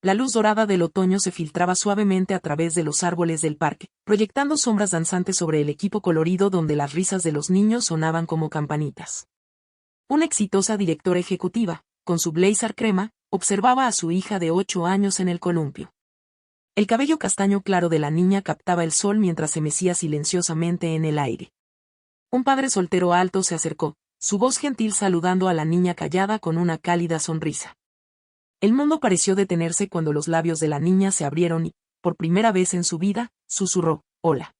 La luz dorada del otoño se filtraba suavemente a través de los árboles del parque, proyectando sombras danzantes sobre el equipo colorido donde las risas de los niños sonaban como campanitas. Una exitosa directora ejecutiva, con su blazer crema, observaba a su hija de 8 años en el columpio. El cabello castaño claro de la niña captaba el sol mientras se mecía silenciosamente en el aire. Un padre soltero alto se acercó, su voz gentil saludando a la niña callada con una cálida sonrisa. El mundo pareció detenerse cuando los labios de la niña se abrieron y, por primera vez en su vida, susurró, «Hola».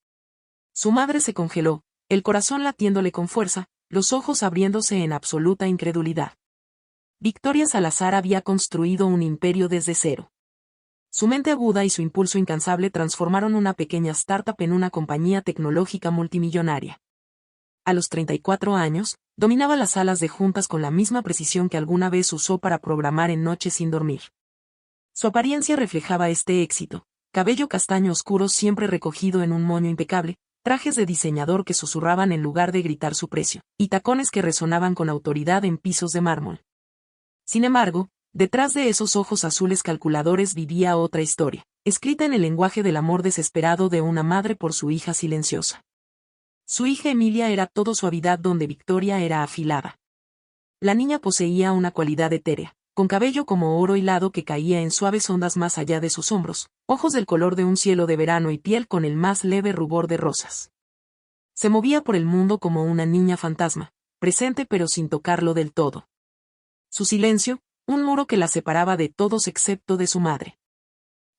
Su madre se congeló, el corazón latiéndole con fuerza, los ojos abriéndose en absoluta incredulidad. Victoria Salazar había construido un imperio desde cero. Su mente aguda y su impulso incansable transformaron una pequeña startup en una compañía tecnológica multimillonaria. A los 34 años, dominaba las salas de juntas con la misma precisión que alguna vez usó para programar en noches sin dormir. Su apariencia reflejaba este éxito: cabello castaño oscuro siempre recogido en un moño impecable, trajes de diseñador que susurraban en lugar de gritar su precio, y tacones que resonaban con autoridad en pisos de mármol. Sin embargo, detrás de esos ojos azules calculadores vivía otra historia, escrita en el lenguaje del amor desesperado de una madre por su hija silenciosa. Su hija Emilia era todo suavidad donde Victoria era afilada. La niña poseía una cualidad etérea, con cabello como oro hilado que caía en suaves ondas más allá de sus hombros, ojos del color de un cielo de verano y piel con el más leve rubor de rosas. Se movía por el mundo como una niña fantasma, presente pero sin tocarlo del todo. Su silencio, un muro que la separaba de todos excepto de su madre.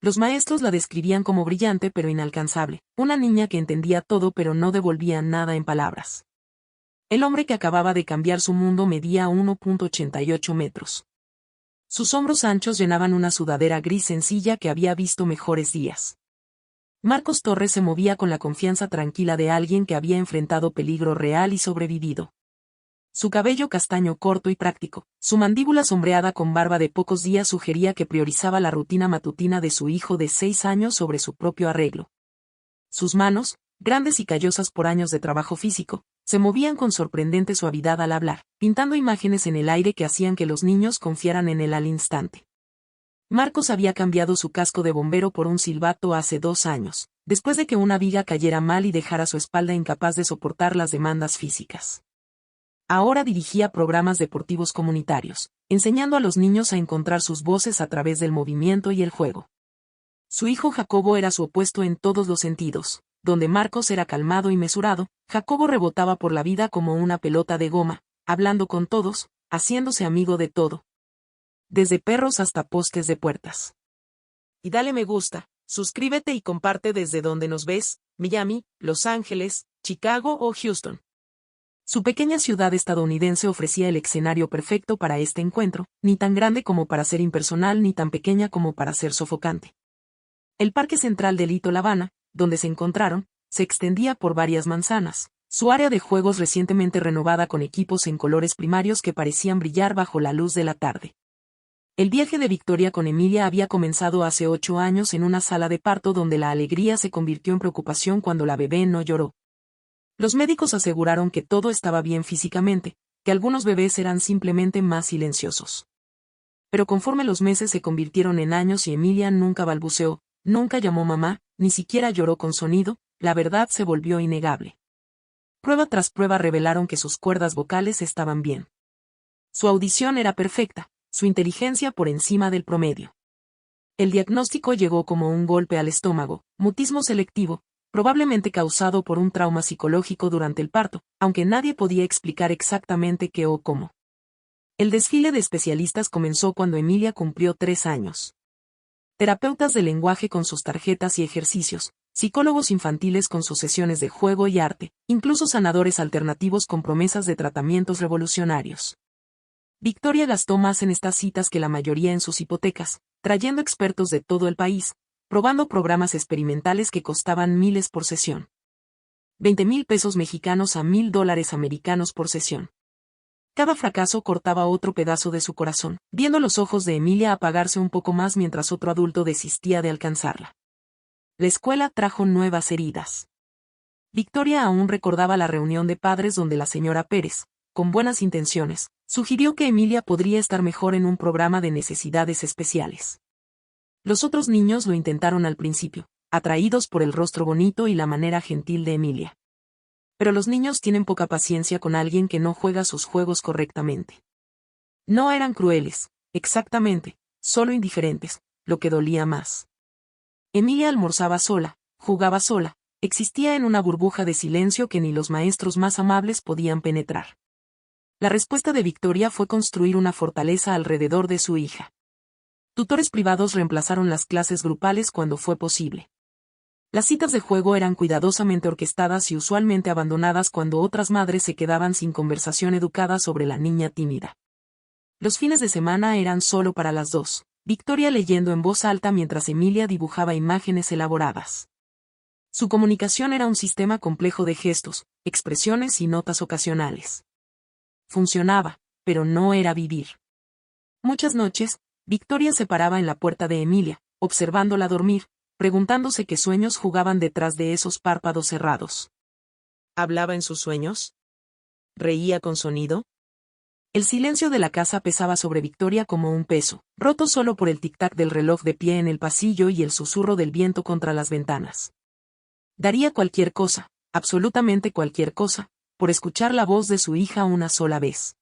Los maestros la describían como brillante pero inalcanzable, una niña que entendía todo pero no devolvía nada en palabras. El hombre que acababa de cambiar su mundo medía 1,88 metros. Sus hombros anchos llenaban una sudadera gris sencilla que había visto mejores días. Marcos Torres se movía con la confianza tranquila de alguien que había enfrentado peligro real y sobrevivido. Su cabello castaño corto y práctico, su mandíbula sombreada con barba de pocos días sugería que priorizaba la rutina matutina de su hijo de 6 años sobre su propio arreglo. Sus manos, grandes y callosas por años de trabajo físico, se movían con sorprendente suavidad al hablar, pintando imágenes en el aire que hacían que los niños confiaran en él al instante. Marcos había cambiado su casco de bombero por un silbato hace 2 años, después de que una viga cayera mal y dejara su espalda incapaz de soportar las demandas físicas. Ahora dirigía programas deportivos comunitarios, enseñando a los niños a encontrar sus voces a través del movimiento y el juego. Su hijo Jacobo era su opuesto en todos los sentidos. Donde Marcos era calmado y mesurado, Jacobo rebotaba por la vida como una pelota de goma, hablando con todos, haciéndose amigo de todo. Desde perros hasta postes de puertas. Y dale me gusta, suscríbete y comparte desde donde nos ves, Miami, Los Ángeles, Chicago o Houston. Su pequeña ciudad estadounidense ofrecía el escenario perfecto para este encuentro, ni tan grande como para ser impersonal ni tan pequeña como para ser sofocante. El parque central de Little Havana, donde se encontraron, se extendía por varias manzanas, su área de juegos recientemente renovada con equipos en colores primarios que parecían brillar bajo la luz de la tarde. El viaje de Victoria con Emilia había comenzado hace 8 años en una sala de parto donde la alegría se convirtió en preocupación cuando la bebé no lloró. Los médicos aseguraron que todo estaba bien físicamente, que algunos bebés eran simplemente más silenciosos. Pero conforme los meses se convirtieron en años y Emilia nunca balbuceó, nunca llamó mamá, ni siquiera lloró con sonido, la verdad se volvió innegable. Prueba tras prueba revelaron que sus cuerdas vocales estaban bien. Su audición era perfecta, su inteligencia por encima del promedio. El diagnóstico llegó como un golpe al estómago: mutismo selectivo, probablemente causado por un trauma psicológico durante el parto, aunque nadie podía explicar exactamente qué o cómo. El desfile de especialistas comenzó cuando Emilia cumplió 3 años. Terapeutas de lenguaje con sus tarjetas y ejercicios, psicólogos infantiles con sus sesiones de juego y arte, incluso sanadores alternativos con promesas de tratamientos revolucionarios. Victoria gastó más en estas citas que la mayoría en sus hipotecas, trayendo expertos de todo el país, probando programas experimentales que costaban miles por sesión. 20,000 pesos mexicanos a $1,000 americanos por sesión. Cada fracaso cortaba otro pedazo de su corazón, viendo los ojos de Emilia apagarse un poco más mientras otro adulto desistía de alcanzarla. La escuela trajo nuevas heridas. Victoria aún recordaba la reunión de padres donde la señora Pérez, con buenas intenciones, sugirió que Emilia podría estar mejor en un programa de necesidades especiales. Los otros niños lo intentaron al principio, atraídos por el rostro bonito y la manera gentil de Emilia. Pero los niños tienen poca paciencia con alguien que no juega sus juegos correctamente. No eran crueles, exactamente, solo indiferentes, lo que dolía más. Emilia almorzaba sola, jugaba sola, existía en una burbuja de silencio que ni los maestros más amables podían penetrar. La respuesta de Victoria fue construir una fortaleza alrededor de su hija. Tutores privados reemplazaron las clases grupales cuando fue posible. Las citas de juego eran cuidadosamente orquestadas y usualmente abandonadas cuando otras madres se quedaban sin conversación educada sobre la niña tímida. Los fines de semana eran solo para las dos, Victoria leyendo en voz alta mientras Emilia dibujaba imágenes elaboradas. Su comunicación era un sistema complejo de gestos, expresiones y notas ocasionales. Funcionaba, pero no era vivir. Muchas noches, Victoria se paraba en la puerta de Emilia, observándola dormir, preguntándose qué sueños jugaban detrás de esos párpados cerrados. ¿Hablaba en sus sueños? ¿Reía con sonido? El silencio de la casa pesaba sobre Victoria como un peso, roto solo por el tic-tac del reloj de pie en el pasillo y el susurro del viento contra las ventanas. Daría cualquier cosa, absolutamente cualquier cosa, por escuchar la voz de su hija una sola vez.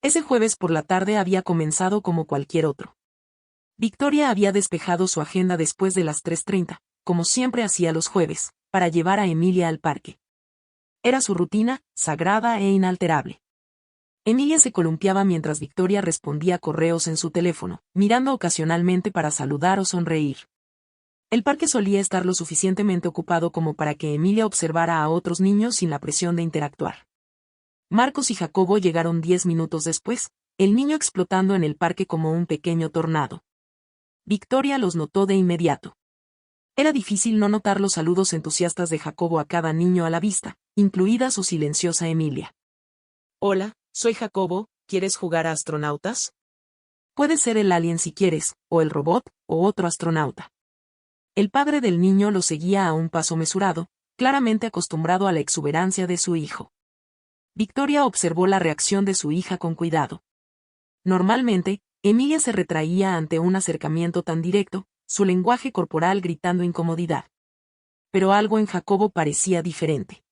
Ese jueves por la tarde había comenzado como cualquier otro. Victoria había despejado su agenda después de las 3:30, como siempre hacía los jueves, para llevar a Emilia al parque. Era su rutina, sagrada e inalterable. Emilia se columpiaba mientras Victoria respondía correos en su teléfono, mirando ocasionalmente para saludar o sonreír. El parque solía estar lo suficientemente ocupado como para que Emilia observara a otros niños sin la presión de interactuar. Marcos y Jacobo llegaron 10 minutos después, el niño explotando en el parque como un pequeño tornado. Victoria los notó de inmediato. Era difícil no notar los saludos entusiastas de Jacobo a cada niño a la vista, incluida su silenciosa Emilia. Hola, soy Jacobo, ¿quieres jugar a astronautas? Puede ser el alien si quieres, o el robot, o otro astronauta. El padre del niño lo seguía a un paso mesurado, claramente acostumbrado a la exuberancia de su hijo. Victoria observó la reacción de su hija con cuidado. Normalmente, Emilia se retraía ante un acercamiento tan directo, su lenguaje corporal gritando incomodidad. Pero algo en Jacobo parecía diferente.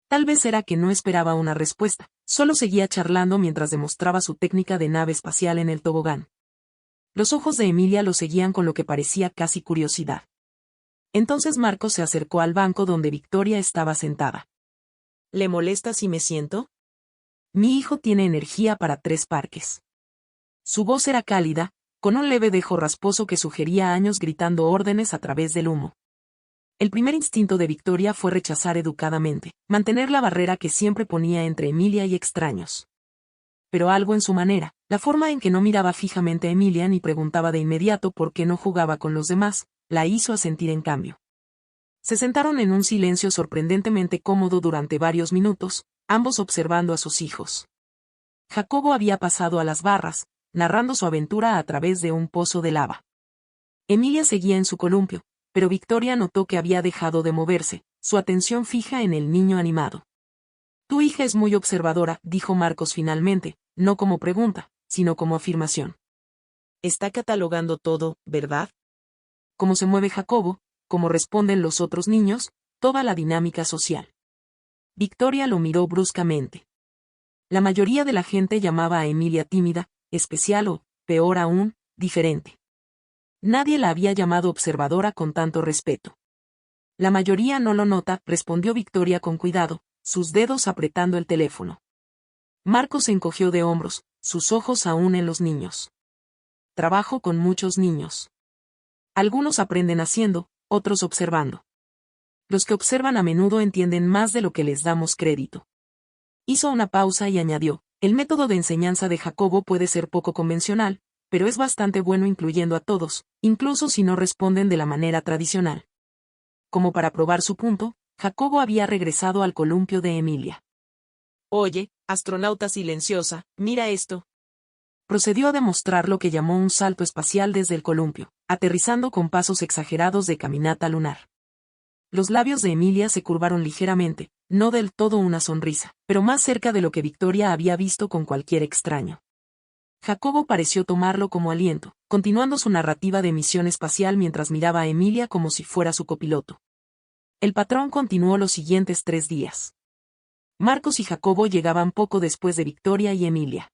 Tal vez era que no esperaba una respuesta, solo seguía charlando mientras demostraba su técnica de nave espacial en el tobogán. Los ojos de Emilia lo seguían con lo que parecía casi curiosidad. Entonces Marcos se acercó al banco donde Victoria estaba sentada. ¿Le molesta si me siento? Mi hijo tiene energía para 3 parques. Su voz era cálida, con un leve dejo rasposo que sugería años gritando órdenes a través del humo. El primer instinto de Victoria fue rechazar educadamente, mantener la barrera que siempre ponía entre Emilia y extraños. Pero algo en su manera, la forma en que no miraba fijamente a Emilia ni preguntaba de inmediato por qué no jugaba con los demás, la hizo asentir en cambio. Se sentaron en un silencio sorprendentemente cómodo durante varios minutos, ambos observando a sus hijos. Jacobo había pasado a las barras, narrando su aventura a través de un pozo de lava. Emilia seguía en su columpio, pero Victoria notó que había dejado de moverse, su atención fija en el niño animado. Tu hija es muy observadora, dijo Marcos finalmente, no como pregunta, sino como afirmación. Está catalogando todo, ¿verdad? Cómo se mueve Jacobo, cómo responden los otros niños, toda la dinámica social. Victoria lo miró bruscamente. La mayoría de la gente llamaba a Emilia tímida, especial o, peor aún, diferente. Nadie la había llamado observadora con tanto respeto. La mayoría no lo nota, respondió Victoria con cuidado, sus dedos apretando el teléfono. Marcos se encogió de hombros, sus ojos aún en los niños. Trabajo con muchos niños. Algunos aprenden haciendo, otros observando. Los que observan a menudo entienden más de lo que les damos crédito. Hizo una pausa y añadió, el método de enseñanza de Jacobo puede ser poco convencional, pero es bastante bueno incluyendo a todos, incluso si no responden de la manera tradicional. Como para probar su punto, Jacobo había regresado al columpio de Emilia. Oye, astronauta silenciosa, mira esto. Procedió a demostrar lo que llamó un salto espacial desde el columpio, aterrizando con pasos exagerados de caminata lunar. Los labios de Emilia se curvaron ligeramente, no del todo una sonrisa, pero más cerca de lo que Victoria había visto con cualquier extraño. Jacobo pareció tomarlo como aliento, continuando su narrativa de misión espacial mientras miraba a Emilia como si fuera su copiloto. El patrón continuó los siguientes 3 días. Marcos y Jacobo llegaban poco después de Victoria y Emilia.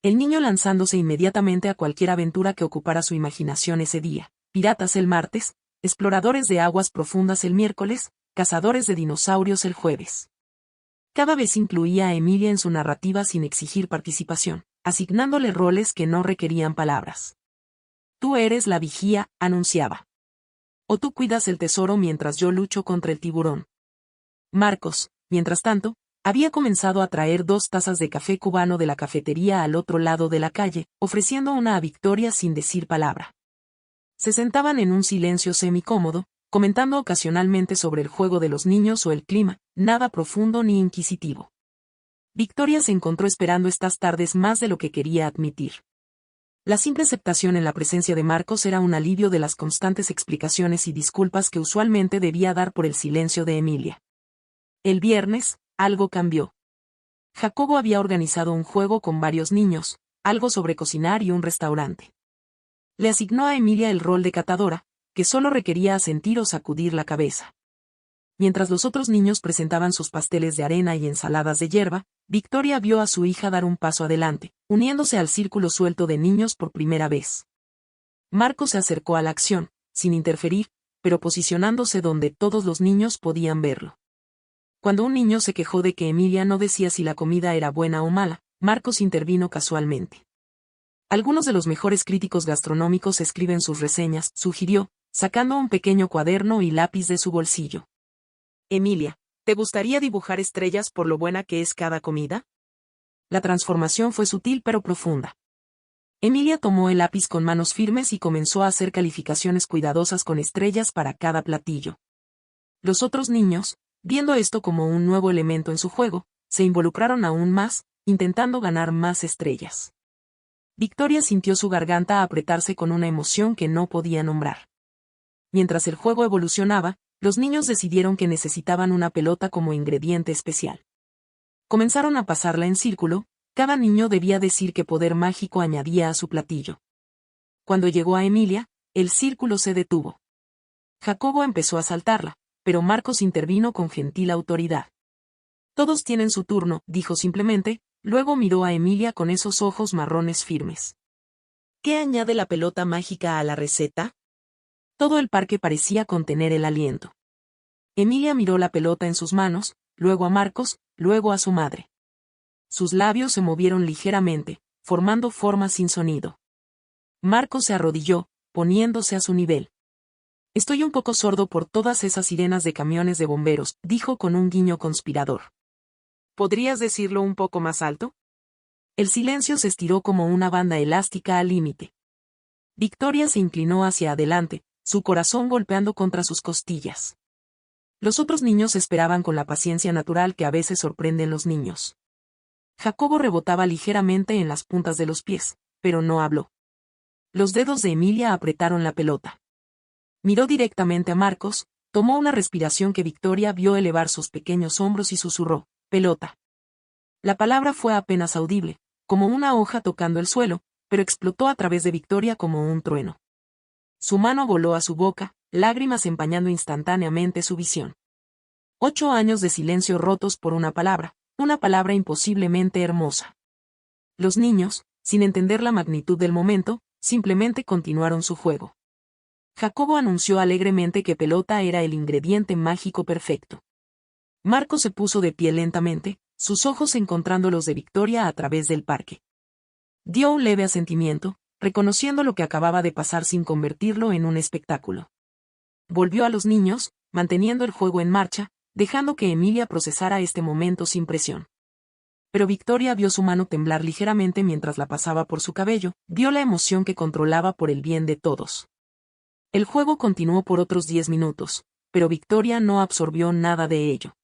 El niño lanzándose inmediatamente a cualquier aventura que ocupara su imaginación ese día. Piratas el martes, exploradores de aguas profundas el miércoles, cazadores de dinosaurios el jueves. Cada vez incluía a Emilia en su narrativa sin exigir participación, asignándole roles que no requerían palabras. Tú eres la vigía, anunciaba. O tú cuidas el tesoro mientras yo lucho contra el tiburón. Marcos, mientras tanto, había comenzado a traer 2 tazas de café cubano de la cafetería al otro lado de la calle, ofreciendo una a Victoria sin decir palabra. Se sentaban en un silencio semicómodo, comentando ocasionalmente sobre el juego de los niños o el clima, nada profundo ni inquisitivo. Victoria se encontró esperando estas tardes más de lo que quería admitir. La simple aceptación en la presencia de Marcos era un alivio de las constantes explicaciones y disculpas que usualmente debía dar por el silencio de Emilia. El viernes, algo cambió. Jacobo había organizado un juego con varios niños, algo sobre cocinar y un restaurante. Le asignó a Emilia el rol de catadora, que solo requería asentir o sacudir la cabeza. Mientras los otros niños presentaban sus pasteles de arena y ensaladas de hierba, Victoria vio a su hija dar un paso adelante, uniéndose al círculo suelto de niños por primera vez. Marco se acercó a la acción, sin interferir, pero posicionándose donde todos los niños podían verlo. Cuando un niño se quejó de que Emilia no decía si la comida era buena o mala, Marcos intervino casualmente. Algunos de los mejores críticos gastronómicos escriben sus reseñas, sugirió, sacando un pequeño cuaderno y lápiz de su bolsillo. Emilia, ¿te gustaría dibujar estrellas por lo buena que es cada comida? La transformación fue sutil pero profunda. Emilia tomó el lápiz con manos firmes y comenzó a hacer calificaciones cuidadosas con estrellas para cada platillo. Los otros niños, viendo esto como un nuevo elemento en su juego, se involucraron aún más, intentando ganar más estrellas. Victoria sintió su garganta apretarse con una emoción que no podía nombrar. Mientras el juego evolucionaba, los niños decidieron que necesitaban una pelota como ingrediente especial. Comenzaron a pasarla en círculo, cada niño debía decir qué poder mágico añadía a su platillo. Cuando llegó a Emilia, el círculo se detuvo. Jacobo empezó a saltarla, pero Marcos intervino con gentil autoridad. Todos tienen su turno, dijo simplemente, luego miró a Emilia con esos ojos marrones firmes. ¿Qué añade la pelota mágica a la receta? Todo el parque parecía contener el aliento. Emilia miró la pelota en sus manos, luego a Marcos, luego a su madre. Sus labios se movieron ligeramente, formando formas sin sonido. Marcos se arrodilló, poniéndose a su nivel. Estoy un poco sordo por todas esas sirenas de camiones de bomberos, dijo con un guiño conspirador. ¿Podrías decirlo un poco más alto? El silencio se estiró como una banda elástica al límite. Victoria se inclinó hacia adelante, su corazón golpeando contra sus costillas. Los otros niños esperaban con la paciencia natural que a veces sorprende en los niños. Jacobo rebotaba ligeramente en las puntas de los pies, pero no habló. Los dedos de Emilia apretaron la pelota. Miró directamente a Marcos, tomó una respiración que Victoria vio elevar sus pequeños hombros y susurró, pelota. La palabra fue apenas audible, como una hoja tocando el suelo, pero explotó a través de Victoria como un trueno. Su mano voló a su boca, lágrimas empañando instantáneamente su visión. 8 años de silencio rotos por una palabra imposiblemente hermosa. Los niños, sin entender la magnitud del momento, simplemente continuaron su juego. Jacobo anunció alegremente que pelota era el ingrediente mágico perfecto. Marco se puso de pie lentamente, sus ojos encontrando los de Victoria a través del parque. Dio un leve asentimiento, reconociendo lo que acababa de pasar sin convertirlo en un espectáculo. Volvió a los niños, manteniendo el juego en marcha, dejando que Emilia procesara este momento sin presión. Pero Victoria vio su mano temblar ligeramente mientras la pasaba por su cabello, vio la emoción que controlaba por el bien de todos. El juego continuó por otros 10 minutos, pero Victoria no absorbió nada de ello.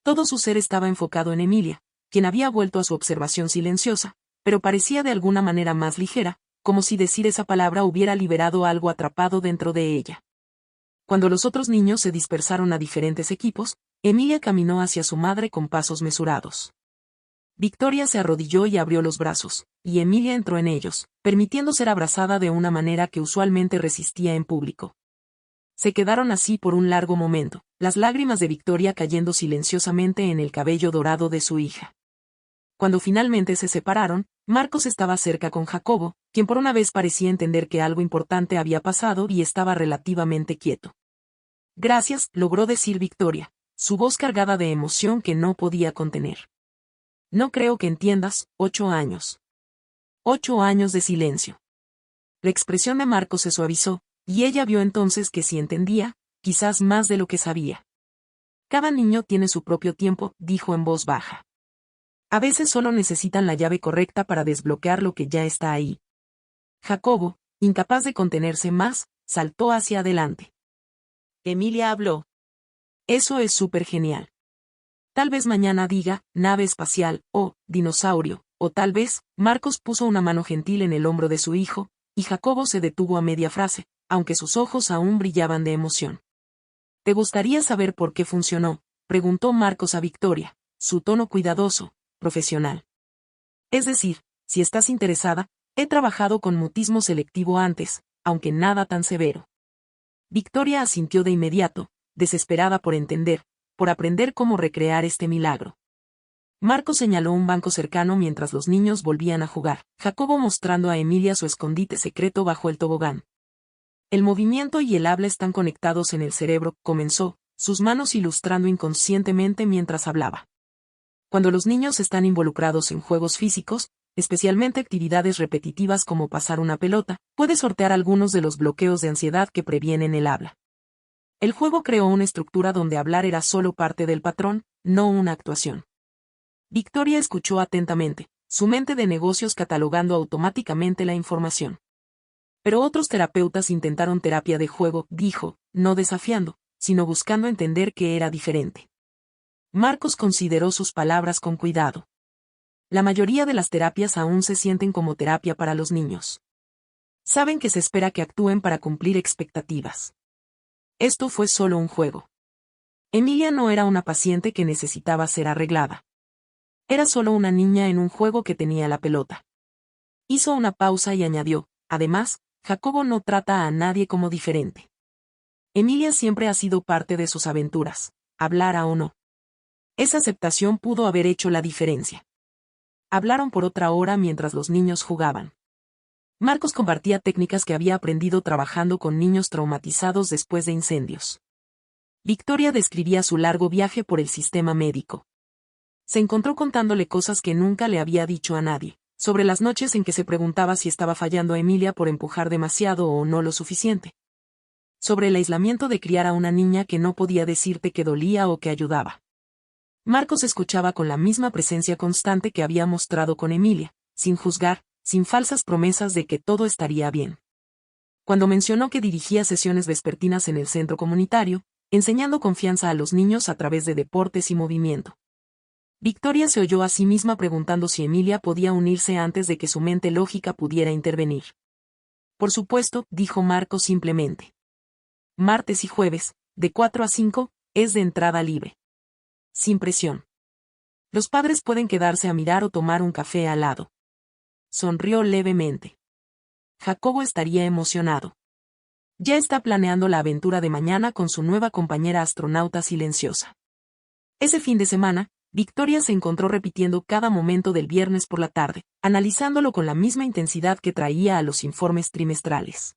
Todo su ser estaba enfocado en Emilia, quien había vuelto a su observación silenciosa, pero parecía de alguna manera más ligera, como si decir esa palabra hubiera liberado algo atrapado dentro de ella. Cuando los otros niños se dispersaron a diferentes equipos, Emilia caminó hacia su madre con pasos mesurados. Victoria se arrodilló y abrió los brazos, y Emilia entró en ellos, permitiendo ser abrazada de una manera que usualmente resistía en público. Se quedaron así por un largo momento, las lágrimas de Victoria cayendo silenciosamente en el cabello dorado de su hija. Cuando finalmente se separaron, Marcos estaba cerca con Jacobo, quien por una vez parecía entender que algo importante había pasado y estaba relativamente quieto. Gracias, logró decir Victoria, su voz cargada de emoción que no podía contener. No creo que entiendas, 8 años. 8 años de silencio. La expresión de Marcos se suavizó, y ella vio entonces que sí entendía, quizás más de lo que sabía. Cada niño tiene su propio tiempo, dijo en voz baja. A veces solo necesitan la llave correcta para desbloquear lo que ya está ahí. Jacobo, incapaz de contenerse más, saltó hacia adelante. Emilia habló. Eso es súper genial. Tal vez mañana diga, nave espacial, o, dinosaurio, o tal vez, Marcos puso una mano gentil en el hombro de su hijo, y Jacobo se detuvo a media frase, aunque sus ojos aún brillaban de emoción. ¿Te gustaría saber por qué funcionó?, preguntó Marcos a Victoria, su tono cuidadoso, profesional. Es decir, si estás interesada, he trabajado con mutismo selectivo antes, aunque nada tan severo. Victoria asintió de inmediato, desesperada por entender, por aprender cómo recrear este milagro. Marcos señaló un banco cercano mientras los niños volvían a jugar, Jacobo mostrando a Emilia su escondite secreto bajo el tobogán. El movimiento y el habla están conectados en el cerebro, comenzó, sus manos ilustrando inconscientemente mientras hablaba. Cuando los niños están involucrados en juegos físicos, especialmente actividades repetitivas como pasar una pelota, puede sortear algunos de los bloqueos de ansiedad que previenen el habla. El juego creó una estructura donde hablar era solo parte del patrón, no una actuación. Victoria escuchó atentamente, su mente de negocios catalogando automáticamente la información. Pero otros terapeutas intentaron terapia de juego, dijo, no desafiando, sino buscando entender qué era diferente. Marcos consideró sus palabras con cuidado. La mayoría de las terapias aún se sienten como terapia para los niños. Saben que se espera que actúen para cumplir expectativas. Esto fue solo un juego. Emilia no era una paciente que necesitaba ser arreglada. Era solo una niña en un juego que tenía la pelota. Hizo una pausa y añadió, además, Jacobo no trata a nadie como diferente. Emilia siempre ha sido parte de sus aventuras, hablara o no. Esa aceptación pudo haber hecho la diferencia. Hablaron por otra hora mientras los niños jugaban. Marcos compartía técnicas que había aprendido trabajando con niños traumatizados después de incendios. Victoria describía su largo viaje por el sistema médico. Se encontró contándole cosas que nunca le había dicho a nadie, sobre las noches en que se preguntaba si estaba fallando a Emilia por empujar demasiado o no lo suficiente. Sobre el aislamiento de criar a una niña que no podía decirte que dolía o que ayudaba. Marcos escuchaba con la misma presencia constante que había mostrado con Emilia, sin juzgar, sin falsas promesas de que todo estaría bien. Cuando mencionó que dirigía sesiones vespertinas en el centro comunitario, enseñando confianza a los niños a través de deportes y movimiento. Victoria se oyó a sí misma preguntando si Emilia podía unirse antes de que su mente lógica pudiera intervenir. Por supuesto, dijo Marcos simplemente. Martes y jueves, de 4 a 5, es de entrada libre. Sin presión. Los padres pueden quedarse a mirar o tomar un café al lado. Sonrió levemente. Jacobo estaría emocionado. Ya está planeando la aventura de mañana con su nueva compañera astronauta silenciosa. Ese fin de semana, Victoria se encontró repitiendo cada momento del viernes por la tarde, analizándolo con la misma intensidad que traía a los informes trimestrales.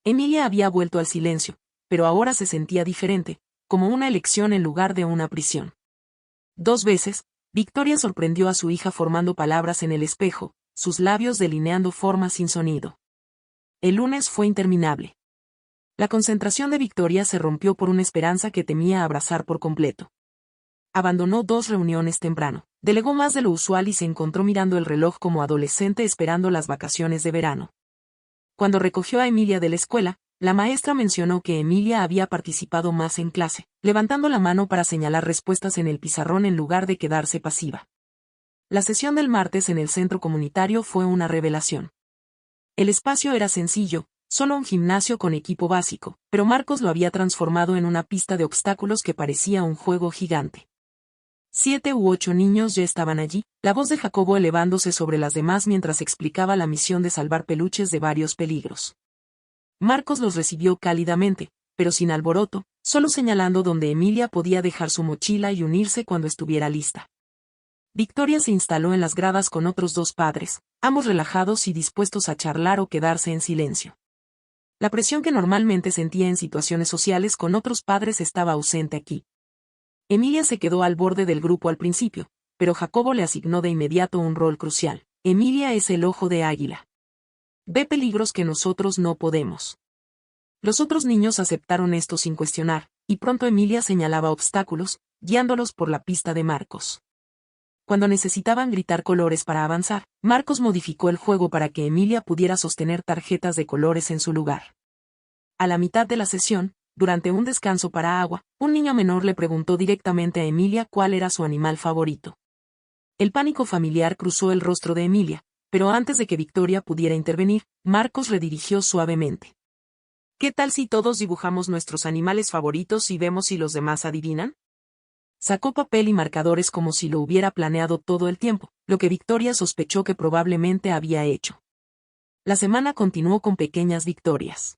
Emilia había vuelto al silencio, pero ahora se sentía diferente, como una elección en lugar de una prisión. 2 veces, Victoria sorprendió a su hija formando palabras en el espejo, sus labios delineando formas sin sonido. El lunes fue interminable. La concentración de Victoria se rompió por una esperanza que temía abrazar por completo. Abandonó 2 reuniones temprano, delegó más de lo usual y se encontró mirando el reloj como adolescente esperando las vacaciones de verano. Cuando recogió a Emilia de la escuela, la maestra mencionó que Emilia había participado más en clase, levantando la mano para señalar respuestas en el pizarrón en lugar de quedarse pasiva. La sesión del martes en el centro comunitario fue una revelación. El espacio era sencillo, solo un gimnasio con equipo básico, pero Marcos lo había transformado en una pista de obstáculos que parecía un juego gigante. 7 u 8 niños ya estaban allí, la voz de Jacobo elevándose sobre las demás mientras explicaba la misión de salvar peluches de varios peligros. Marcos los recibió cálidamente, pero sin alboroto, solo señalando donde Emilia podía dejar su mochila y unirse cuando estuviera lista. Victoria se instaló en las gradas con otros 2 padres, ambos relajados y dispuestos a charlar o quedarse en silencio. La presión que normalmente sentía en situaciones sociales con otros padres estaba ausente aquí. Emilia se quedó al borde del grupo al principio, pero Jacobo le asignó de inmediato un rol crucial. Emilia es el ojo de águila. Ve peligros que nosotros no podemos. Los otros niños aceptaron esto sin cuestionar, y pronto Emilia señalaba obstáculos, guiándolos por la pista de Marcos. Cuando necesitaban gritar colores para avanzar, Marcos modificó el juego para que Emilia pudiera sostener tarjetas de colores en su lugar. A la mitad de la sesión, durante un descanso para agua, un niño menor le preguntó directamente a Emilia cuál era su animal favorito. El pánico familiar cruzó el rostro de Emilia, pero antes de que Victoria pudiera intervenir, Marcos redirigió suavemente. ¿Qué tal si todos dibujamos nuestros animales favoritos y vemos si los demás adivinan? Sacó papel y marcadores como si lo hubiera planeado todo el tiempo, lo que Victoria sospechó que probablemente había hecho. La semana continuó con pequeñas victorias.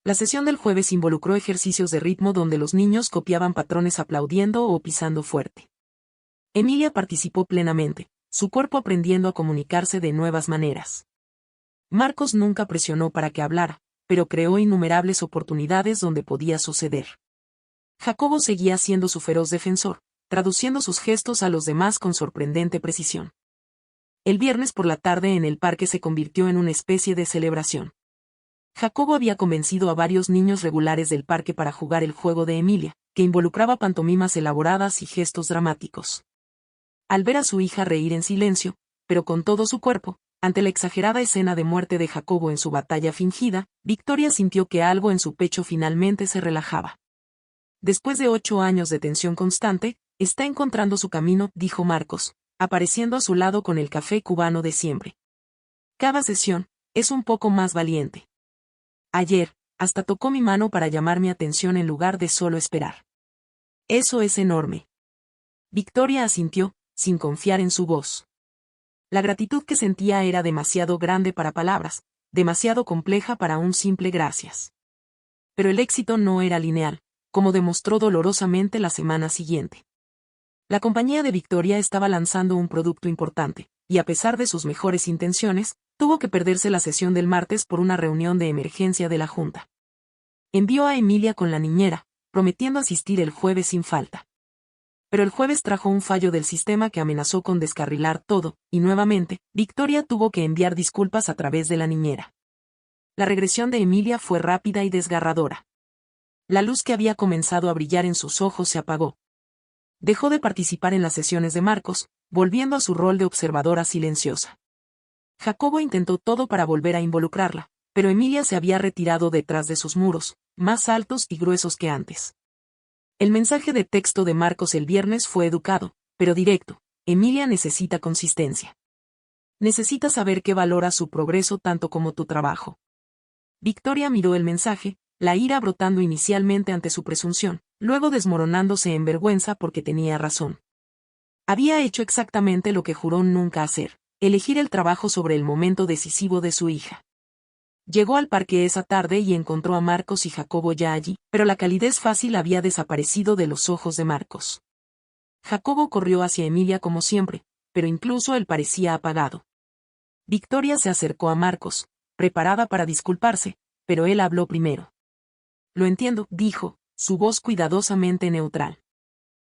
La sesión del jueves involucró ejercicios de ritmo donde los niños copiaban patrones aplaudiendo o pisando fuerte. Emilia participó plenamente, su cuerpo aprendiendo a comunicarse de nuevas maneras. Marcos nunca presionó para que hablara, pero creó innumerables oportunidades donde podía suceder. Jacobo seguía siendo su feroz defensor, traduciendo sus gestos a los demás con sorprendente precisión. El viernes por la tarde en el parque se convirtió en una especie de celebración. Jacobo había convencido a varios niños regulares del parque para jugar el juego de Emilia, que involucraba pantomimas elaboradas y gestos dramáticos. Al ver a su hija reír en silencio, pero con todo su cuerpo, ante la exagerada escena de muerte de Jacobo en su batalla fingida, Victoria sintió que algo en su pecho finalmente se relajaba. Después de 8 años de tensión constante, está encontrando su camino, dijo Marcos, apareciendo a su lado con el café cubano de siempre. Cada sesión, es un poco más valiente. Ayer, hasta tocó mi mano para llamar mi atención en lugar de solo esperar. Eso es enorme. Victoria asintió, sin confiar en su voz. La gratitud que sentía era demasiado grande para palabras, demasiado compleja para un simple gracias. Pero el éxito no era lineal, como demostró dolorosamente la semana siguiente. La compañía de Victoria estaba lanzando un producto importante, y a pesar de sus mejores intenciones, tuvo que perderse la sesión del martes por una reunión de emergencia de la Junta. Envió a Emilia con la niñera, prometiendo asistir el jueves sin falta. Pero el jueves trajo un fallo del sistema que amenazó con descarrilar todo, y nuevamente, Victoria tuvo que enviar disculpas a través de la niñera. La regresión de Emilia fue rápida y desgarradora. La luz que había comenzado a brillar en sus ojos se apagó. Dejó de participar en las sesiones de Marcos, volviendo a su rol de observadora silenciosa. Jacobo intentó todo para volver a involucrarla, pero Emilia se había retirado detrás de sus muros, más altos y gruesos que antes. El mensaje de texto de Marcos el viernes fue educado, pero directo. Emilia necesita consistencia. Necesita saber que valora su progreso tanto como tu trabajo. Victoria miró el mensaje, la ira brotando inicialmente ante su presunción, luego desmoronándose en vergüenza porque tenía razón. Había hecho exactamente lo que juró nunca hacer, elegir el trabajo sobre el momento decisivo de su hija. Llegó al parque esa tarde y encontró a Marcos y Jacobo ya allí, pero la calidez fácil había desaparecido de los ojos de Marcos. Jacobo corrió hacia Emilia como siempre, pero incluso él parecía apagado. Victoria se acercó a Marcos, preparada para disculparse, pero él habló primero. Lo entiendo, dijo, su voz cuidadosamente neutral.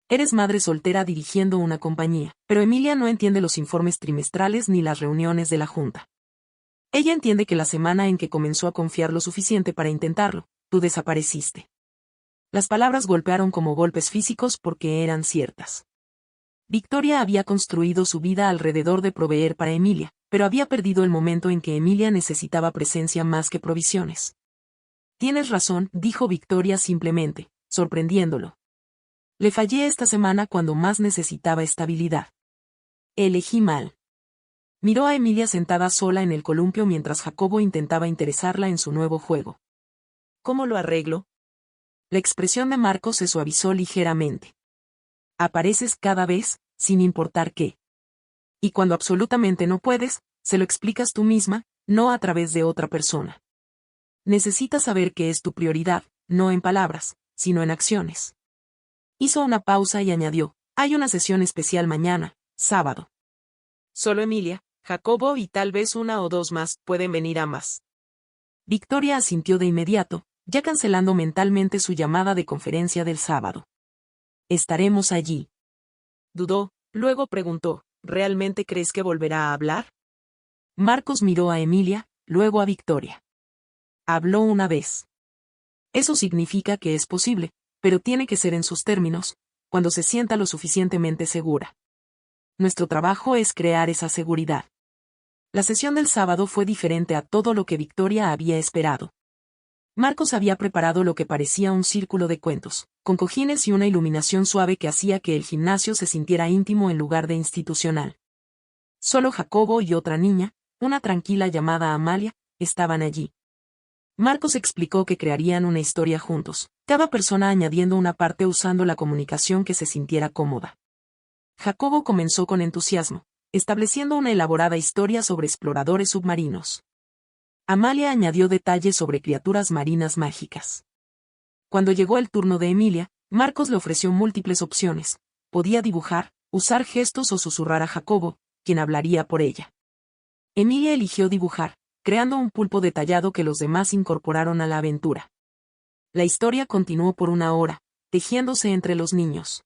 Eres madre soltera dirigiendo una compañía, pero Emilia no entiende los informes trimestrales ni las reuniones de la Junta. Ella entiende que la semana en que comenzó a confiar lo suficiente para intentarlo, tú desapareciste. Las palabras golpearon como golpes físicos porque eran ciertas. Victoria había construido su vida alrededor de proveer para Emilia, pero había perdido el momento en que Emilia necesitaba presencia más que provisiones. Tienes razón, dijo Victoria simplemente, sorprendiéndolo. Le fallé esta semana cuando más necesitaba estabilidad. Elegí mal. Miró a Emilia sentada sola en el columpio mientras Jacobo intentaba interesarla en su nuevo juego. ¿Cómo lo arreglo? La expresión de Marcos se suavizó ligeramente. Apareces cada vez, sin importar qué. Y cuando absolutamente no puedes, se lo explicas tú misma, no a través de otra persona. Necesitas saber qué es tu prioridad, no en palabras, sino en acciones. Hizo una pausa y añadió, hay una sesión especial mañana, sábado. Solo Emilia, Jacobo y tal vez una o dos más pueden venir ambas. Victoria asintió de inmediato, ya cancelando mentalmente su llamada de conferencia del sábado. Estaremos allí. Dudó, luego preguntó, ¿realmente crees que volverá a hablar? Marcos miró a Emilia, luego a Victoria. Habló una vez. Eso significa que es posible, pero tiene que ser en sus términos, cuando se sienta lo suficientemente segura. Nuestro trabajo es crear esa seguridad. La sesión del sábado fue diferente a todo lo que Victoria había esperado. Marcos había preparado lo que parecía un círculo de cuentos, con cojines y una iluminación suave que hacía que el gimnasio se sintiera íntimo en lugar de institucional. Solo Jacobo y otra niña, una tranquila llamada Amalia, estaban allí. Marcos explicó que crearían una historia juntos, cada persona añadiendo una parte usando la comunicación que se sintiera cómoda. Jacobo comenzó con entusiasmo, estableciendo una elaborada historia sobre exploradores submarinos. Amalia añadió detalles sobre criaturas marinas mágicas. Cuando llegó el turno de Emilia, Marcos le ofreció múltiples opciones. Podía dibujar, usar gestos o susurrar a Jacobo, quien hablaría por ella. Emilia eligió dibujar, creando un pulpo detallado que los demás incorporaron a la aventura. La historia continuó por una hora, tejiéndose entre los niños.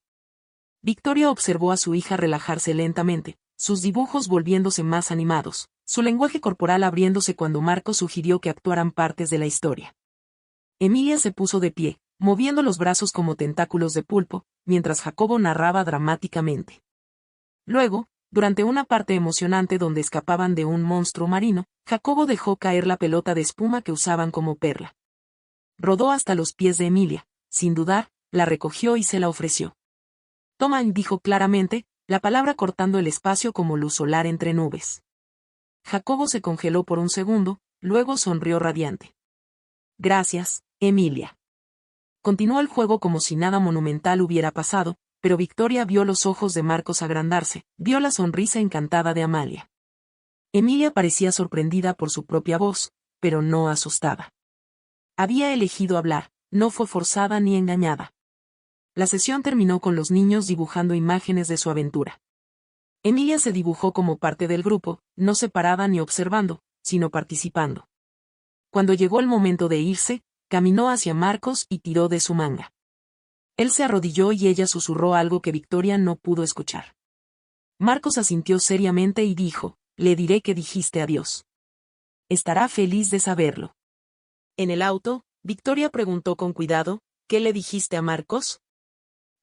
Victoria observó a su hija relajarse lentamente, sus dibujos volviéndose más animados, su lenguaje corporal abriéndose cuando Marcos sugirió que actuaran partes de la historia. Emilia se puso de pie, moviendo los brazos como tentáculos de pulpo, mientras Jacobo narraba dramáticamente. Luego, durante una parte emocionante donde escapaban de un monstruo marino, Jacobo dejó caer la pelota de espuma que usaban como perla. Rodó hasta los pies de Emilia, sin dudar, la recogió y se la ofreció. Toma, dijo claramente, la palabra cortando el espacio como luz solar entre nubes. Jacobo se congeló por un segundo, luego sonrió radiante. Gracias, Emilia. Continuó el juego como si nada monumental hubiera pasado, pero Victoria vio los ojos de Marcos agrandarse, vio la sonrisa encantada de Amalia. Emilia parecía sorprendida por su propia voz, pero no asustada. Había elegido hablar, no fue forzada ni engañada. La sesión terminó con los niños dibujando imágenes de su aventura. Emilia se dibujó como parte del grupo, no separada ni observando, sino participando. Cuando llegó el momento de irse, caminó hacia Marcos y tiró de su manga. Él se arrodilló y ella susurró algo que Victoria no pudo escuchar. Marcos asintió seriamente y dijo, le diré que dijiste adiós. Estará feliz de saberlo. En el auto, Victoria preguntó con cuidado, ¿qué le dijiste a Marcos?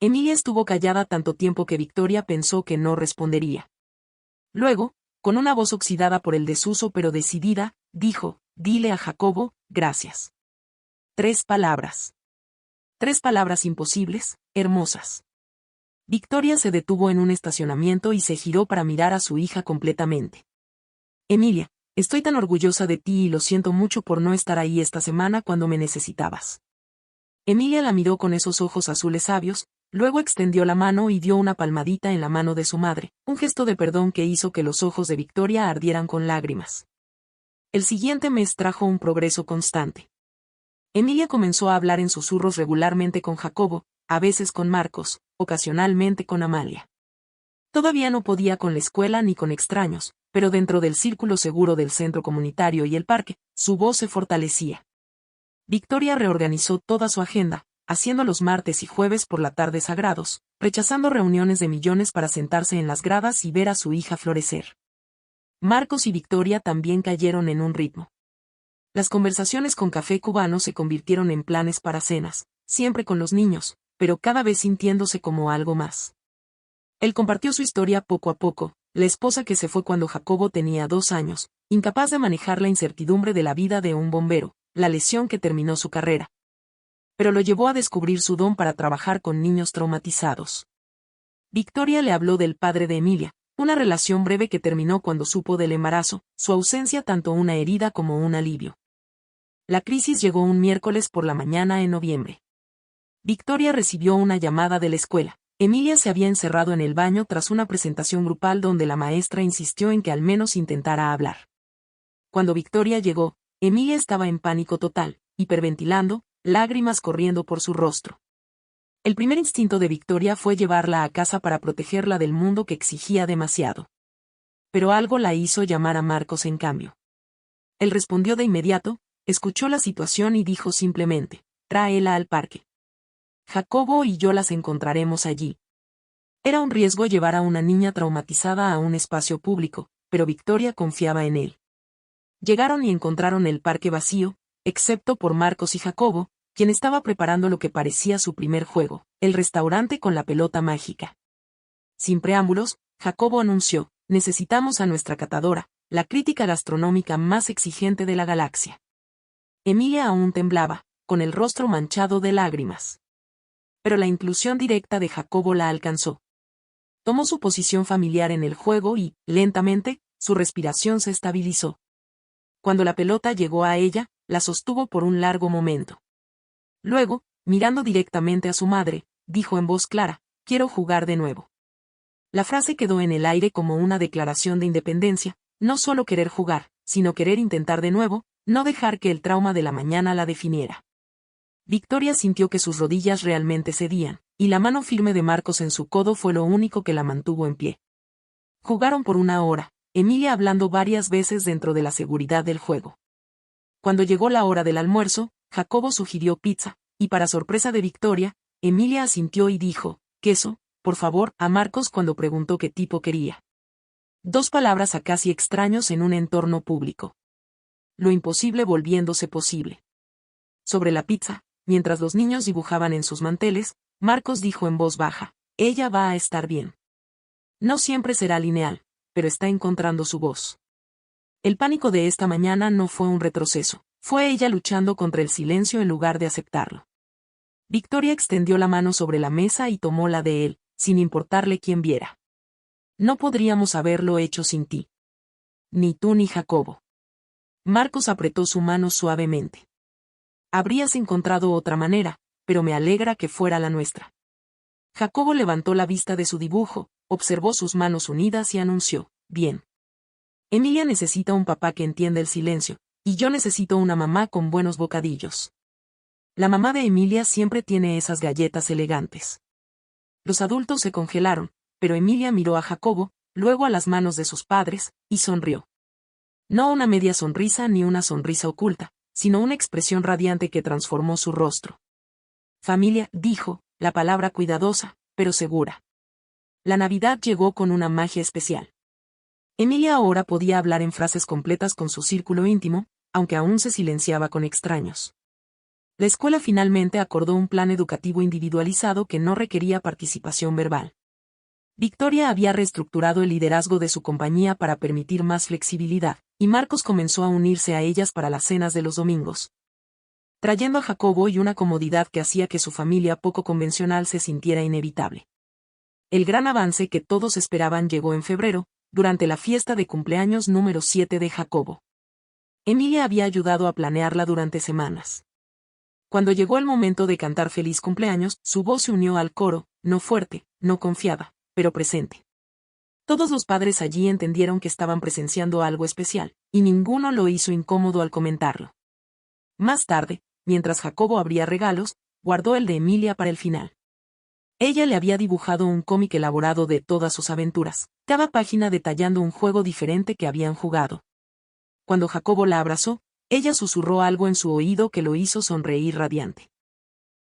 Emilia estuvo callada tanto tiempo que Victoria pensó que no respondería. Luego, con una voz oxidada por el desuso pero decidida, dijo, dile a Jacobo, gracias. 3 palabras. 3 palabras imposibles, hermosas. Victoria se detuvo en un estacionamiento y se giró para mirar a su hija completamente. Emilia, estoy tan orgullosa de ti y lo siento mucho por no estar ahí esta semana cuando me necesitabas. Emilia la miró con esos ojos azules sabios, luego extendió la mano y dio una palmadita en la mano de su madre, un gesto de perdón que hizo que los ojos de Victoria ardieran con lágrimas. El siguiente mes trajo un progreso constante. Emilia comenzó a hablar en susurros regularmente con Jacobo, a veces con Marcos, ocasionalmente con Amalia. Todavía no podía con la escuela ni con extraños, pero dentro del círculo seguro del centro comunitario y el parque, su voz se fortalecía. Victoria reorganizó toda su agenda, haciendo los martes y jueves por la tarde sagrados, rechazando reuniones de millones para sentarse en las gradas y ver a su hija florecer. Marcos y Victoria también cayeron en un ritmo. Las conversaciones con café cubano se convirtieron en planes para cenas, siempre con los niños, pero cada vez sintiéndose como algo más. Él compartió su historia poco a poco, la esposa que se fue cuando Jacobo tenía 2 años, incapaz de manejar la incertidumbre de la vida de un bombero, la lesión que terminó su carrera. Pero lo llevó a descubrir su don para trabajar con niños traumatizados. Victoria le habló del padre de Emilia, una relación breve que terminó cuando supo del embarazo, su ausencia tanto una herida como un alivio. La crisis llegó un miércoles por la mañana en noviembre. Victoria recibió una llamada de la escuela, Emilia se había encerrado en el baño tras una presentación grupal donde la maestra insistió en que al menos intentara hablar. Cuando Victoria llegó, Emilia estaba en pánico total, hiperventilando, lágrimas corriendo por su rostro. El primer instinto de Victoria fue llevarla a casa para protegerla del mundo que exigía demasiado. Pero algo la hizo llamar a Marcos en cambio. Él respondió de inmediato, escuchó la situación y dijo simplemente, tráela al parque. Jacobo y yo las encontraremos allí. Era un riesgo llevar a una niña traumatizada a un espacio público, pero Victoria confiaba en él. Llegaron y encontraron el parque vacío, excepto por Marcos y Jacobo, quien estaba preparando lo que parecía su primer juego, el restaurante con la pelota mágica. Sin preámbulos, Jacobo anunció, necesitamos a nuestra catadora, la crítica gastronómica más exigente de la galaxia. Emilia aún temblaba, con el rostro manchado de lágrimas. Pero la inclusión directa de Jacobo la alcanzó. Tomó su posición familiar en el juego y, lentamente, su respiración se estabilizó. Cuando la pelota llegó a ella, la sostuvo por un largo momento. Luego, mirando directamente a su madre, dijo en voz clara, quiero jugar de nuevo. La frase quedó en el aire como una declaración de independencia, no solo querer jugar, sino querer intentar de nuevo, no dejar que el trauma de la mañana la definiera. Victoria sintió que sus rodillas realmente cedían, y la mano firme de Marcos en su codo fue lo único que la mantuvo en pie. Jugaron por una hora, Emilia hablando varias veces dentro de la seguridad del juego. Cuando llegó la hora del almuerzo, Jacobo sugirió pizza, y para sorpresa de Victoria, Emilia asintió y dijo, queso, por favor, a Marcos cuando preguntó qué tipo quería. 2 palabras a casi extraños en un entorno público. Lo imposible volviéndose posible. Sobre la pizza, mientras los niños dibujaban en sus manteles, Marcos dijo en voz baja, ella va a estar bien. No siempre será lineal, pero está encontrando su voz. El pánico de esta mañana no fue un retroceso, fue ella luchando contra el silencio en lugar de aceptarlo. Victoria extendió la mano sobre la mesa y tomó la de él, sin importarle quién viera. No podríamos haberlo hecho sin ti. Ni tú ni Jacobo. Marcos apretó su mano suavemente. Habrías encontrado otra manera, pero me alegra que fuera la nuestra. Jacobo levantó la vista de su dibujo, observó sus manos unidas y anunció, bien. Emilia necesita un papá que entienda el silencio, y yo necesito una mamá con buenos bocadillos. La mamá de Emilia siempre tiene esas galletas elegantes. Los adultos se congelaron, pero Emilia miró a Jacobo, luego a las manos de sus padres, y sonrió. No una media sonrisa ni una sonrisa oculta, sino una expresión radiante que transformó su rostro. Familia, dijo, la palabra cuidadosa, pero segura. La Navidad llegó con una magia especial. Emilia ahora podía hablar en frases completas con su círculo íntimo, aunque aún se silenciaba con extraños. La escuela finalmente acordó un plan educativo individualizado que no requería participación verbal. Victoria había reestructurado el liderazgo de su compañía para permitir más flexibilidad, y Marcos comenzó a unirse a ellas para las cenas de los domingos, trayendo a Jacobo y una comodidad que hacía que su familia poco convencional se sintiera inevitable. El gran avance que todos esperaban llegó en febrero, durante la fiesta de cumpleaños número 7 de Jacobo. Emilia había ayudado a planearla durante semanas. Cuando llegó el momento de cantar feliz cumpleaños, su voz se unió al coro, no fuerte, no confiada, pero presente. Todos los padres allí entendieron que estaban presenciando algo especial, y ninguno lo hizo incómodo al comentarlo. Más tarde, mientras Jacobo abría regalos, guardó el de Emilia para el final. Ella le había dibujado un cómic elaborado de todas sus aventuras, cada página detallando un juego diferente que habían jugado. Cuando Jacobo la abrazó, ella susurró algo en su oído que lo hizo sonreír radiante.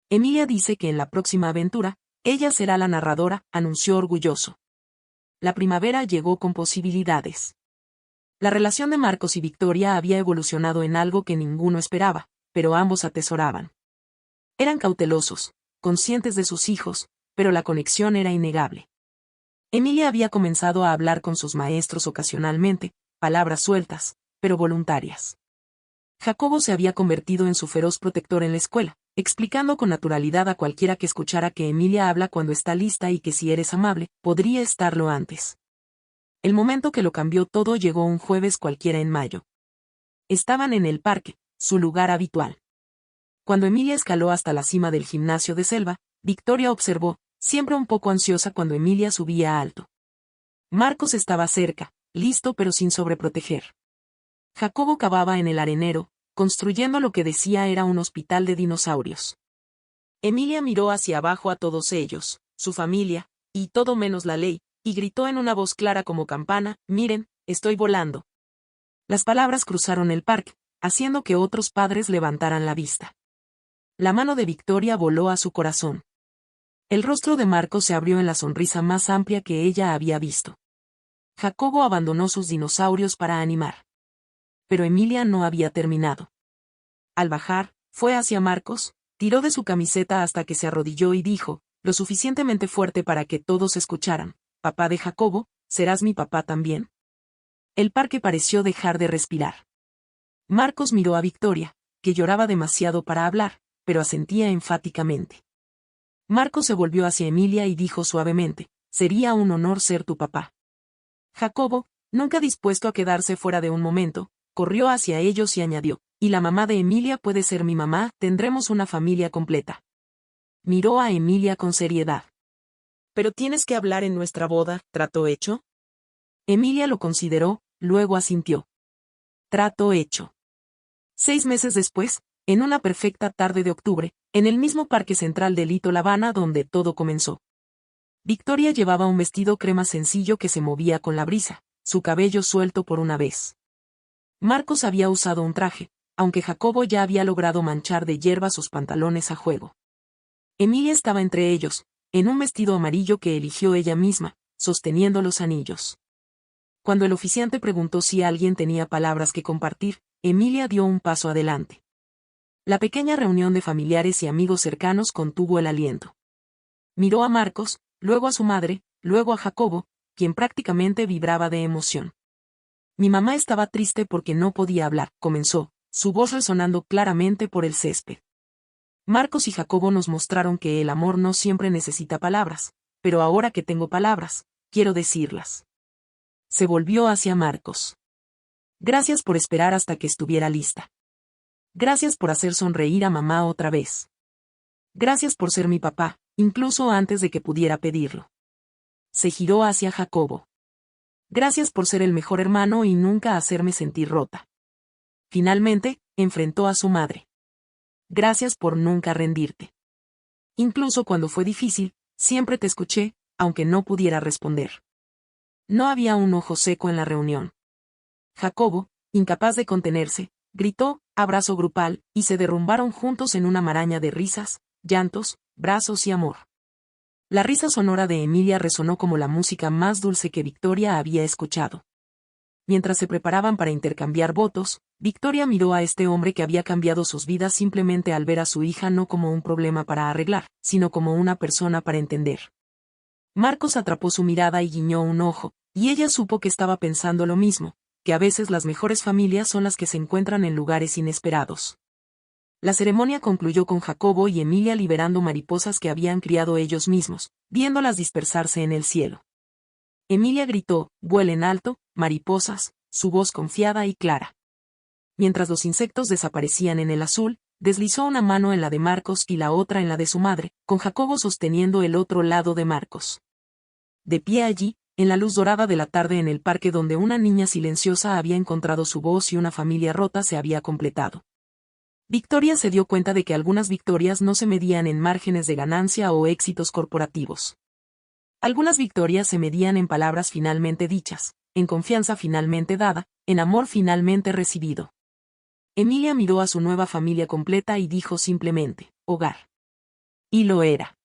Emilia dice que en la próxima aventura, ella será la narradora, anunció orgulloso. La primavera llegó con posibilidades. La relación de Marcos y Victoria había evolucionado en algo que ninguno esperaba, pero ambos atesoraban. Eran cautelosos, conscientes de sus hijos, pero la conexión era innegable. Emilia había comenzado a hablar con sus maestros ocasionalmente, palabras sueltas, pero voluntarias. Jacobo se había convertido en su feroz protector en la escuela, explicando con naturalidad a cualquiera que escuchara que Emilia habla cuando está lista y que si eres amable, podría estarlo antes. El momento que lo cambió todo llegó un jueves cualquiera en mayo. Estaban en el parque, su lugar habitual. Cuando Emilia escaló hasta la cima del gimnasio de selva, Victoria observó, siempre un poco ansiosa cuando Emilia subía alto. Marcos estaba cerca, listo pero sin sobreproteger. Jacobo cavaba en el arenero, construyendo lo que decía era un hospital de dinosaurios. Emilia miró hacia abajo a todos ellos, su familia, y todo menos la ley, y gritó en una voz clara como campana: «Miren, estoy volando». Las palabras cruzaron el parque, haciendo que otros padres levantaran la vista. La mano de Victoria voló a su corazón. El rostro de Marcos se abrió en la sonrisa más amplia que ella había visto. Jacobo abandonó sus dinosaurios para animar. Pero Emilia no había terminado. Al bajar, fue hacia Marcos, tiró de su camiseta hasta que se arrodilló y dijo, lo suficientemente fuerte para que todos escucharan: «Papá de Jacobo, ¿serás mi papá también?». El parque pareció dejar de respirar. Marcos miró a Victoria, que lloraba demasiado para hablar, pero asentía enfáticamente. Marcos se volvió hacia Emilia y dijo suavemente: «Sería un honor ser tu papá». Jacobo, nunca dispuesto a quedarse fuera de un momento, corrió hacia ellos y añadió: «Y la mamá de Emilia puede ser mi mamá, tendremos una familia completa». Miró a Emilia con seriedad. «Pero tienes que hablar en nuestra boda, ¿trato hecho?». Emilia lo consideró, luego asintió. Trato hecho. 6 meses después, en una perfecta tarde de octubre, en el mismo parque central de Lito La Habana donde todo comenzó. Victoria llevaba un vestido crema sencillo que se movía con la brisa, su cabello suelto por una vez. Marcos había usado un traje, aunque Jacobo ya había logrado manchar de hierba sus pantalones a juego. Emilia estaba entre ellos, en un vestido amarillo que eligió ella misma, sosteniendo los anillos. Cuando el oficiante preguntó si alguien tenía palabras que compartir, Emilia dio un paso adelante. La pequeña reunión de familiares y amigos cercanos contuvo el aliento. Miró a Marcos, luego a su madre, luego a Jacobo, quien prácticamente vibraba de emoción. «Mi mamá estaba triste porque no podía hablar», comenzó, su voz resonando claramente por el césped. «Marcos y Jacobo nos mostraron que el amor no siempre necesita palabras, pero ahora que tengo palabras, quiero decirlas». Se volvió hacia Marcos. «Gracias por esperar hasta que estuviera lista. Gracias por hacer sonreír a mamá otra vez. Gracias por ser mi papá, incluso antes de que pudiera pedirlo». Se giró hacia Jacobo. «Gracias por ser el mejor hermano y nunca hacerme sentir rota». Finalmente, enfrentó a su madre. «Gracias por nunca rendirte. Incluso cuando fue difícil, siempre te escuché, aunque no pudiera responder». No había un ojo seco en la reunión. Jacobo, incapaz de contenerse, gritó, abrazo grupal, y se derrumbaron juntos en una maraña de risas, llantos, brazos y amor. La risa sonora de Emilia resonó como la música más dulce que Victoria había escuchado. Mientras se preparaban para intercambiar votos, Victoria miró a este hombre que había cambiado sus vidas simplemente al ver a su hija no como un problema para arreglar, sino como una persona para entender. Marcos atrapó su mirada y guiñó un ojo, y ella supo que estaba pensando lo mismo, que a veces las mejores familias son las que se encuentran en lugares inesperados. La ceremonia concluyó con Jacobo y Emilia liberando mariposas que habían criado ellos mismos, viéndolas dispersarse en el cielo. Emilia gritó: «Vuelen alto, mariposas», su voz confiada y clara. Mientras los insectos desaparecían en el azul, deslizó una mano en la de Marcos y la otra en la de su madre, con Jacobo sosteniendo el otro lado de Marcos. De pie allí, en la luz dorada de la tarde en el parque donde una niña silenciosa había encontrado su voz y una familia rota se había completado. Victoria se dio cuenta de que algunas victorias no se medían en márgenes de ganancia o éxitos corporativos. Algunas victorias se medían en palabras finalmente dichas, en confianza finalmente dada, en amor finalmente recibido. Emilia miró a su nueva familia completa y dijo simplemente: «Hogar». Y lo era.